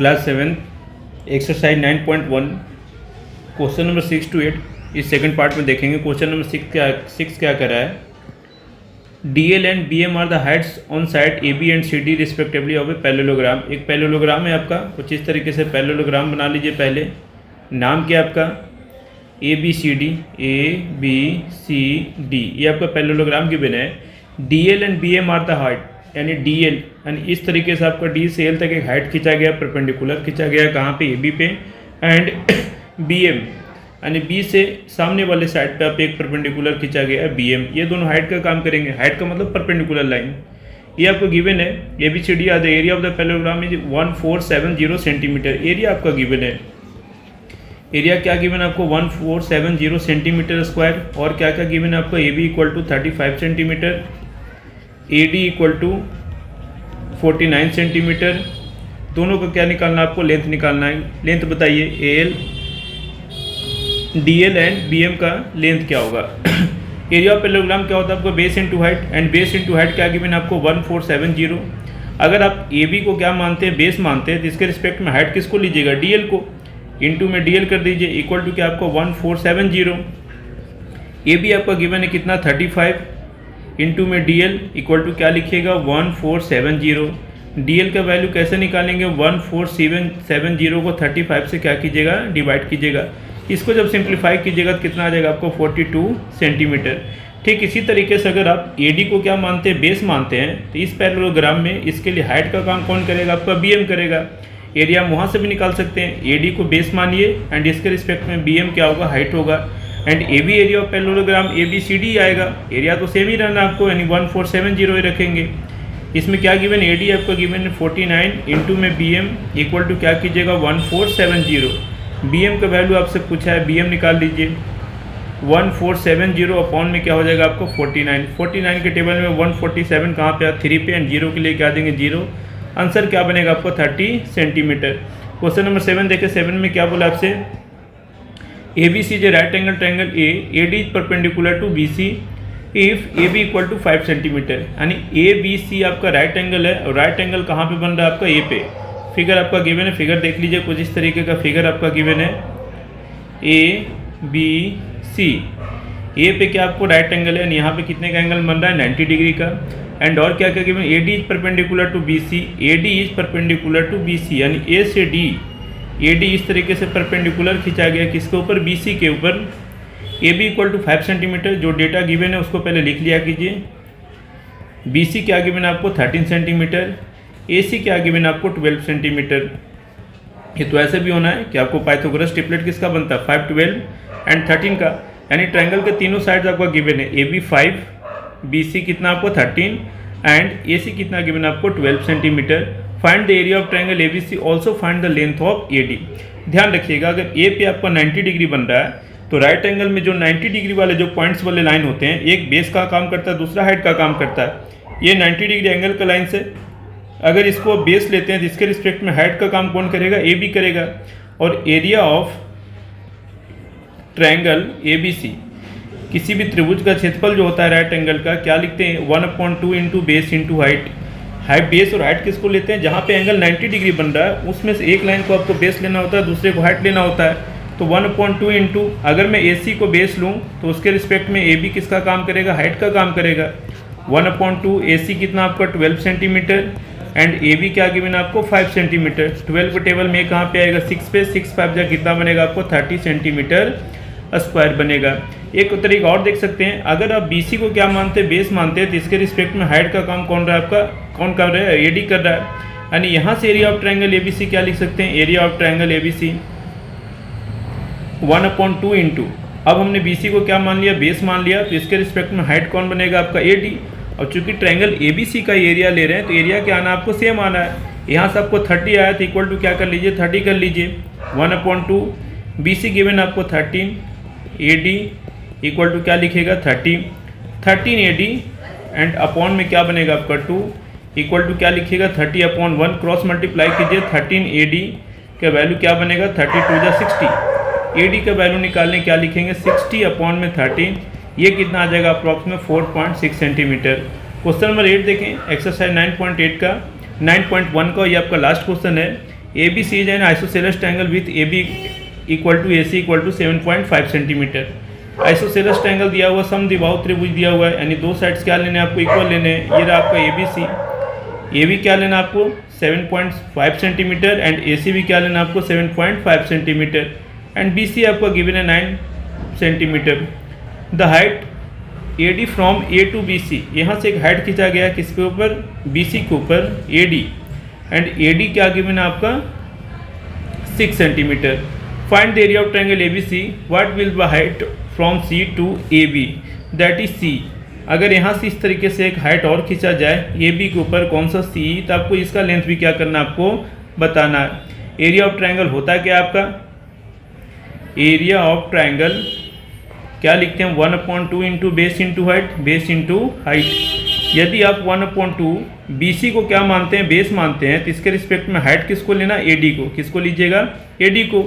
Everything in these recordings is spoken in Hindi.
Class 7 exercise 9.1 question number 6 to 8 इस सेकंड पार्ट में देखेंगे। क्वेश्चन नंबर 6 क्या कर रहा है, D L and B M are the heights on side A B and C D respectively of a parallelogram. एक पैरेललोग्राम है आपका, कुछ इस तरीके से पैरेललोग्राम बना लीजिए। पहले नाम क्या आपका, A B C D, A B C D, ये आपका पैरेललोग्राम गिवन है। D L and B M are the height, यानी डी एल यानी इस तरीके से आपका डी से एल तक एक हाइट खींचा गया, परपेंडिकुलर खींचा गया कहाँ पे, ए बी पे। एंड बी एम यानी बी से सामने वाले साइड पे आप एक परपेंडिकुलर खींचा गया है बी एम। ये दोनों हाइट का काम करेंगे। हाइट का मतलब परपेंडिकुलर लाइन। ये आपको गिवन है, A B C D are the area of the parallelogram is 1470 centimetre. Area आपका गिवन है, एरिया क्या गिवन है आपको 1470 सेंटीमीटर स्क्वायर। और क्या क्या गिवन है आपको, A B equal to 35 centimetre, A D equal to 49 centimetre. दोनों का क्या निकालना है आपको, लेंथ निकालना है। लेंथ बताइए, A L D L and B M का लेंथ क्या होगा। एरिया ऑफ पैरेललोग्राम क्या होता है आपको, base into height. And base into height क्या गिवन है आपको 1470। अगर आप ए बी को क्या मानते हैं, बेस मानते हैं, तो इसके रिस्पेक्ट में हाइट किसको लीजिएगा, डी एल को। इंटू में डी एल कर दीजिए, इक्वल टू क्या आपको 1470। ए बी आपका गिवन है कितना 35, इंटू में डी एल इक्वल टू क्या लिखिएगा 1470। डी एल का वैल्यू कैसे निकालेंगे, 1470 को 35 से क्या कीजिएगा, डिवाइड कीजिएगा। इसको जब सिंप्लीफाई कीजिएगा तो कितना आ जाएगा आपको 42 सेंटीमीटर। ठीक इसी तरीके से अगर आप ए डी को क्या मानते हैं, बेस मानते हैं, तो इस पैरेललोग्राम में इसके लिए हाइट का काम कौन करेगा, आपका बी एम करेगा। एरिया हम वहाँ से भी निकाल सकते हैं, ए डी को बेस मानिए एंड इसके रिस्पेक्ट में बी एम क्या होगा, हाइट होगा। And A B area of parallelogram A B C D आएगा। एरिया तो सेम ही रहना आपको, यानी 1470 ही रखेंगे। इसमें क्या गिवन, ए डी आपका गिवन है 49, इंटू में बी एम इक्वल टू क्या कीजिएगा 1470। बी एम का वैल्यू आपसे पूछा है, बी एम निकाल लीजिए। 1470 अपॉन में क्या हो जाएगा आपको 49। 49 के टेबल में 147 कहाँ पे, 3 पे, एंड 0 के लिए क्या देंगे 0। आंसर क्या बनेगा आपको 30 सेंटीमीटर। क्वेश्चन नंबर 7 देखें। 7 में क्या बोला आपसे, A B C J right angle triangle A D is perpendicular to B C if A B equal to 5 centimetre. यानी ए बी सी आपका राइट एंगल है, और राइट एंगल कहाँ पे बन रहा है आपका, ए पे। फिगर आपका गिवन है, फिगर देख लीजिए, कुछ इस तरीके का फिगर आपका गिवन है। ए बी सी, ए पे क्या आपको राइट एंगल है, यहाँ पे कितने का एंगल बन रहा है 90 डिग्री का। एंड और क्या क्या given, A D is perpendicular to B C, A D is perpendicular to B C, यानी ए से डी, ए डी इस तरीके से परपेंडिकुलर खींचा गया किसके ऊपर, बी सी के ऊपर। A B equal to 5 centimetre, जो डेटा गिवन है उसको पहले लिख लिया कीजिए। बी सी क्या गिवन है आपको 13 सेंटीमीटर, ए सी क्या गिवन है आपको 12 सेंटीमीटर। ये तो ऐसे भी होना है कि आपको पाइथागोरस ट्रिपलेट किसका बनता है 5, 12 एंड 13 का। यानी ट्रायंगल के तीनों साइड्स आपका गिवन है, ए बी 5, बी सी कितना आपको 13 एंड ए सी कितना गिवन है आपको 12 centimetre. Find the area of triangle A B C, also find the length of A D. ध्यान रखिएगा, अगर ए पे आपका 90 डिग्री बन रहा है तो राइट एंगल में जो 90 डिग्री वाले जो पॉइंट्स वाले लाइन होते हैं, एक बेस का काम करता है, दूसरा हाइट का काम करता है। ये 90 डिग्री एंगल का लाइन से अगर इसको बेस लेते हैं, जिसके रिस्पेक्ट में हाइट का काम कौन करेगा, ए बी करेगा। और area of triangle A B C, किसी भी त्रिभुज का क्षेत्रफल जो होता है राइट एंगल का, क्या लिखते हैं 1/2 into base into height. Height, base और हाइट किसको लेते हैं, जहाँ पे एंगल 90 डिग्री बन रहा है उसमें से एक लाइन को आपको बेस लेना होता है, दूसरे को हाइट लेना होता है। तो 1/2 इंटू, अगर मैं ए सी को बेस लूँ तो उसके रिस्पेक्ट में ए बी किसका काम करेगा, हाइट का काम करेगा। 1/2 ए सी कितना आपका 12 सेंटीमीटर एंड ए बी क्या गिवन आपको 5 सेंटीमीटर। 12 के टेबल में कहाँ पे आएगा 6 पे, 6 5 जा कितना बनेगा आपको 30 सेंटीमीटर स्क्वायर बनेगा। एक तरीका और देख सकते हैं, अगर आप बी सी को क्या मानते हैं, बेस मानते हैं, तो इसके रिस्पेक्ट में हाइट का काम कौन रहा है आपका, कौन कर रहा है, ए डी कर रहा है। यानी यहाँ से area of triangle A B C क्या लिख सकते हैं, area of triangle A B C 1/2 into, अब हमने बी सी को क्या मान लिया, बेस मान लिया, तो इसके रिस्पेक्ट में हाइट कौन बनेगा आपका, ए डी। और चूंकि ट्रायंगल ए बी सी का एरिया ले रहे हैं तो एरिया क्या आना आपको सेम आना है। यहाँ से आपको 30 आया तो इक्वल टू क्या कर लीजिए 30 कर लीजिए। 1/2 बी सी गिवन आपको 13, ए डी इक्वल टू क्या लिखेगा 13 ए डी एंड अपॉन में क्या बनेगा आपका 2 इक्वल टू क्या लिखिएगा 30/1, क्रॉस मल्टीप्लाई कीजिए 13 ए डी का वैल्यू क्या बनेगा 32 जा 60। ए डी का वैल्यू निकालने क्या लिखेंगे 60/13, ये कितना आ जाएगा अप्रॉक्सीमेट 4.6 सेंटीमीटर। क्वेश्चन नंबर 8 देखें, एक्सरसाइज 9.8 का 9.1 का ये आपका लास्ट क्वेश्चन है। ABC is an isosceles triangle with AB equal to AC equal to 7.5 centimetre. Isosceles triangle दिया हुआ, समद्विबाहु त्रिभुज दिया हुआ है, यानी दो साइड्स क्या लेने हैं आपको, इक्वल लेने हैं। ये रहा आपका ABC, AB क्या लेना आपको 7.5 सेंटीमीटर एंड AC भी क्या लेना आपको 7.5 सेंटीमीटर एंड BC आपका गिवन है 9 centimetre. The height AD from A to BC, यहाँ से एक हाइट खींचा गया किसके ऊपर, BC के ऊपर AD, एंड AD क्या गिवन है आपका 6 centimetre. Find the area of triangle ABC, what will be height from C to AB, that is C। अगर यहाँ से इस तरीके से एक हाइट और खींचा जाए AB के ऊपर कौन सा C, तो आपको इसका लेंथ भी क्या करना है, आपको बताना है। एरिया ऑफ ट्रायंगल होता है क्या आपका, एरिया ऑफ ट्रायंगल क्या लिखते हैं 1/2 into base into height, base into height. यदि आप 1/2 BC को क्या मानते हैं, बेस मानते हैं, तो इसके रिस्पेक्ट में हाइट किसको लेना, AD को। किसको लीजिएगा, AD को।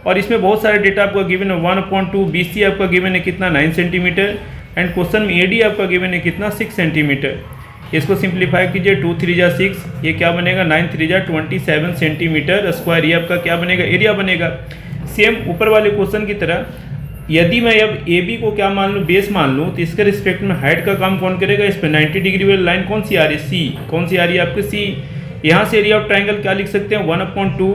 और इसमें बहुत सारे डेटा आपका गिवन है। 1/2 BC आपका गिवन है कितना 9 सेंटीमीटर एंड क्वेश्चन में AD आपका गिवन है कितना 6 सेंटीमीटर। इसको सिंप्लीफाई कीजिए, 2 3 जा 6, ये क्या बनेगा 9 3 जा 27 सेंटीमीटर स्क्वायर। ये आपका क्या बनेगा, एरिया बनेगा। सेम ऊपर वाले क्वेश्चन की तरह यदि मैं अब AB को क्या मान लूँ, बेस मान लूँ, तो इसके रिस्पेक्ट में हाइट का काम कौन करेगा, इस पर 90 डिग्री वाली लाइन कौन सी आ रही है, C। कौन सी आ रही है आपकी C। यहाँ से एरिया ऑफ ट्रायंगल क्या लिख सकते हैं 1/2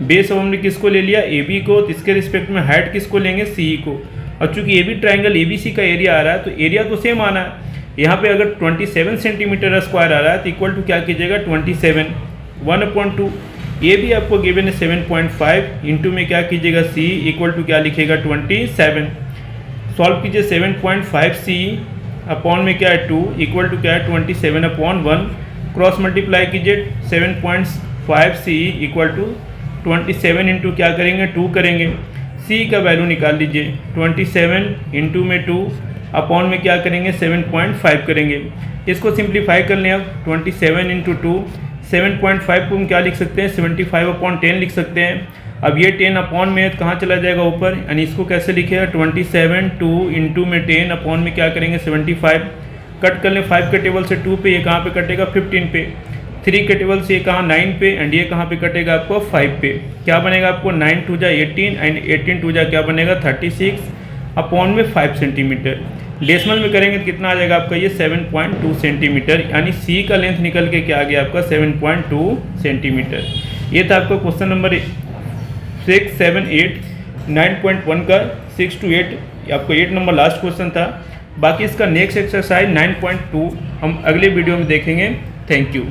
बेस, अब हमने किसको ले लिया AB को, तो इसके रिस्पेक्ट में हाइट किसको लेंगे, CE को। और चूंकि AB ट्रायंगल ABC का एरिया आ रहा है तो एरिया तो सेम आना है। यहाँ पे अगर 27 सेंटीमीटर स्क्वायर आ रहा है तो इक्वल टू क्या कीजिएगा 27, 1/2 ये भी आपको गिवन है 7.5 इंटू में क्या कीजिएगा C इक्वल टू क्या लिखेगा 27। सॉल्व कीजिए 7.5 C अपॉन में क्या है 2 इक्वल टू क्या है 27/1। क्रॉस मल्टीप्लाई कीजिए 7.5 C इक्वल टू 27 इंटू क्या करेंगे 2 करेंगे। C का वैल्यू निकाल लीजिए 27 इंटू में 2 अपॉन में क्या करेंगे 7.5 करेंगे। इसको सिंप्लीफाई कर लें अब 27 इंटू 2, 7.5 को हम क्या लिख सकते हैं 75/10 लिख सकते हैं। अब ये 10 अपॉन में कहाँ चला जाएगा ऊपर, यानी इसको कैसे लिखेगा 27 2 इंटू में 10 अपॉन में क्या करेंगे 75। कट कर लें 5 के टेबल से 2 पे, ये कहाँ पे कटेगा 15 पे, 3 के टेबल से ये कहाँ 9 पे एंड ये कहाँ पे कटेगा आपको 5 पे। क्या बनेगा आपको 9 2 जा 18 एंड 18 2 जा क्या बनेगा 36 अपॉन में 5 सेंटीमीटर। डेसिमल में करेंगे तो कितना आ जाएगा आपका ये 7.2 सेंटीमीटर, यानी C का लेंथ निकल के क्या आ गया आपका 7.2 सेंटीमीटर। ये था आपका क्वेश्चन नंबर 6 7 8 9.1 का 6 to 8, आपको 8 नंबर लास्ट क्वेश्चन था। बाकी इसका नेक्स्ट एक्सरसाइज 9.2 हम अगले वीडियो में देखेंगे। Thank you.